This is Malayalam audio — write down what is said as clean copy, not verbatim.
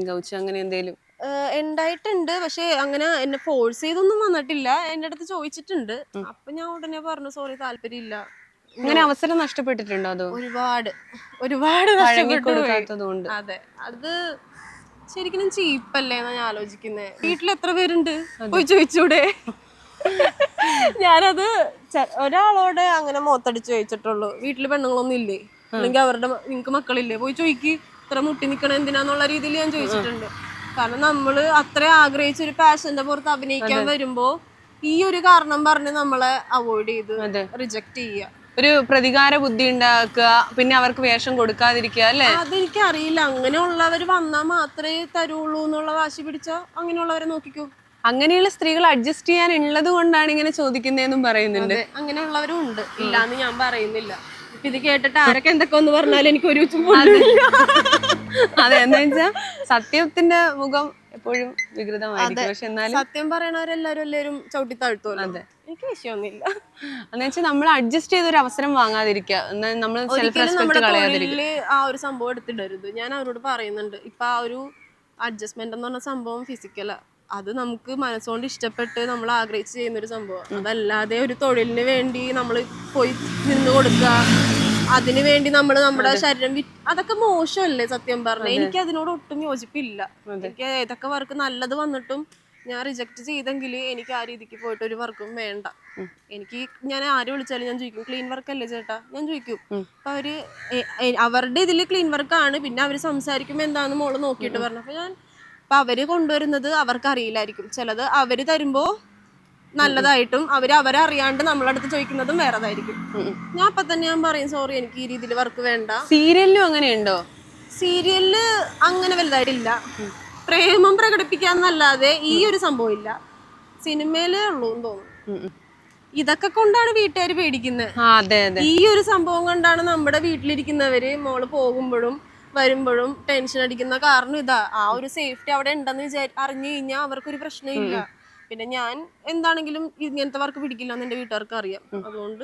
കൗച്ച് അങ്ങനെ എന്തേലും ഉണ്ടായിട്ടുണ്ട്. പക്ഷെ അങ്ങനെ എന്നെ ഫോഴ്സ് ചെയ്തൊന്നും വന്നിട്ടില്ല. എന്റെ അടുത്ത് ചോദിച്ചിട്ടുണ്ട്. അപ്പൊ ഞാൻ ഉടനെ പറഞ്ഞു സോറി താല്പര്യമില്ല. അങ്ങനെ അവസരം നഷ്ടപ്പെട്ടിട്ടുണ്ടോ അതോ ഒരുപാട് ഒരുപാട് വഴങ്ങി നഷ്ടപ്പെട്ടു പോയി. കൊടുക്കാത്തത് കൊണ്ട്? അതെ, അത് ശരിക്കും ചീപ്പല്ലേ എന്നാ ഞാൻ ആലോചിക്കുന്നേ. വീട്ടിൽ എത്ര പേരുണ്ട് പോയി ചോദിച്ചൂടെ? ഞാനത് ഒരാളോട് അങ്ങനെ മുഖത്തടിച്ച് ചോദിച്ചിട്ടുള്ളൂ. വീട്ടില് പെണ്ണുങ്ങളൊന്നും ഇല്ലേ, അല്ലെങ്കിൽ അവരുടെ നിങ്ങക്ക് മക്കളില്ലേ, പോയി ചോദിക്ക് ഇത്ര മുട്ടി നിക്കണ എന്തിനാന്നുള്ള രീതിയിൽ ഞാൻ ചോദിച്ചിട്ടുണ്ട്. കാരണം നമ്മള് അത്ര ആഗ്രഹിച്ച ഒരു പാഷന്റെ പുറത്ത് അഭിനയിക്കാൻ വരുമ്പോ ഈ ഒരു കാരണം പറഞ്ഞ് നമ്മളെ അവോയ്ഡ് ചെയ്ത് റിജക്ട് ചെയ്യുക, ഒരു പ്രതികാര ബുദ്ധി ഉണ്ടാക്കുക, പിന്നെ അവർക്ക് വേഷം കൊടുക്കാതിരിക്കുക അല്ലേ? അതെനിക്ക് അറിയില്ല. അങ്ങനെയുള്ളവര് വന്നാൽ മാത്രമേ തരുള്ളൂ എന്നുള്ള വാശി പിടിച്ചാ അങ്ങനെയുള്ളവരെ നോക്കിക്കോ. അങ്ങനെയുള്ള സ്ത്രീകൾ അഡ്ജസ്റ്റ് ചെയ്യാനുള്ളത് കൊണ്ടാണ് ഇങ്ങനെ ചോദിക്കുന്നതെന്നും പറയുന്നുണ്ട്. അങ്ങനെയുള്ളവരും ഉണ്ട്, ഇല്ലാന്ന് ഞാൻ പറയുന്നില്ല. ഇത് കേട്ടിട്ട് ആരൊക്കെ എന്തൊക്കെ ഒന്ന് പറഞ്ഞാലും എനിക്ക് ഒരു അതെ, എന്താ വെച്ചാ സത്യത്തിന്റെ മുഖം എപ്പോഴും വികൃതമായിരിക്കും. പക്ഷെ എന്നാലും സത്യം പറയണവരെല്ലാരും ചവിട്ടി താഴ്ത്തുമല്ലോ. അതെ, എനിക്ക് വിഷയമൊന്നുമില്ല. എന്ന് വെച്ചാൽ നമ്മൾ അഡ്ജസ്റ്റ് ചെയ്തൊരു അവസരം വാങ്ങാതിരിക്കുക, നമ്മൾ സെൽഫ് റെസ്പെക്ട് നമ്മുടെ കളയാതിരിക്കുക. തൊഴിലില് ആ ഒരു സംഭവം എടുത്തിടരുത്. ഞാൻ അവരോട് പറയുന്നുണ്ട്. ഇപ്പൊ ആ ഒരു അഡ്ജസ്റ്റ്മെന്റ് എന്ന് പറഞ്ഞ സംഭവം ഫിസിക്കലാ. അത് നമുക്ക് മനസ്സുകൊണ്ട് ഇഷ്ടപ്പെട്ട് നമ്മൾ ആഗ്രഹിച്ച് ചെയ്യുന്ന ഒരു സംഭവം. അതല്ലാതെ ഒരു തൊഴിലിന് വേണ്ടി നമ്മൾ പോയി നിന്ന് കൊടുക്കുക, അതിനു വേണ്ടി നമ്മൾ നമ്മുടെ ശരീരം അതൊക്കെ മോശമല്ലേ സത്യം പറഞ്ഞ. എനിക്ക് അതിനോട് ഒട്ടും യോജിപ്പില്ല. എനിക്ക് ഏതൊക്കെ വർക്ക് നല്ലത് വന്നിട്ടും ഞാൻ റിജക്ട് ചെയ്തെങ്കിൽ എനിക്ക് ആ രീതിക്ക് പോയിട്ട് ഒരു വർക്കും വേണ്ട. എനിക്ക് ഞാൻ ആര് വിളിച്ചാലും ഞാൻ ചോദിക്കും ക്ലീൻ വർക്ക് അല്ലേ ചേട്ടാ, ഞാൻ ചോദിക്കും. അപ്പൊ അവര് അവരുടെ ഇതില് ക്ലീൻ വർക്കാണ്, പിന്നെ അവര് സംസാരിക്കുമ്പോ എന്താന്ന് മോള് നോക്കിയിട്ട് പറഞ്ഞു. അപ്പൊ ഞാൻ അപ്പൊ അവര് കൊണ്ടുവരുന്നത് അവർക്ക് അറിയില്ലായിരിക്കും. ചിലത് അവര് തരുമ്പോ നല്ലതായിട്ടും അവരറിയാണ്ട് നമ്മളടുത്ത് ചോദിക്കുന്നതും വേറെതായിരിക്കും. ഞാൻ അപ്പൊ തന്നെ ഞാൻ പറയും സോറി എനിക്ക് ഈ രീതിയിൽ വർക്ക് വേണ്ട. സീരിയലിലും അങ്ങനെയുണ്ടോ? സീരിയലില് അങ്ങനെ വലുതായിട്ടില്ല. പ്രേമം പ്രകടിപ്പിക്കാന്നല്ലാതെ ഈ ഒരു സംഭവം ഇല്ല. സിനിമയിലേ ഉള്ളൂ എന്ന് തോന്നുന്നു. ഇതൊക്കെ കൊണ്ടാണ് വീട്ടുകാർ പേടിക്കുന്നത്. ഈ ഒരു സംഭവം കൊണ്ടാണ് നമ്മുടെ വീട്ടിലിരിക്കുന്നവര് മോള് പോകുമ്പോഴും വരുമ്പോഴും ടെൻഷൻ അടിക്കുന്ന കാരണം ഇതാ. ആ ഒരു സേഫ്റ്റി അവിടെ ഉണ്ടെന്ന് അറിഞ്ഞു കഴിഞ്ഞാൽ അവർക്കൊരു പ്രശ്നമില്ല. പിന്നെ ഞാൻ എന്താണെങ്കിലും ഇങ്ങനത്തെ വർക്ക് പിടിക്കില്ല എന്ന് എന്റെ വീട്ടുകാർക്ക് അറിയാം. അതുകൊണ്ട്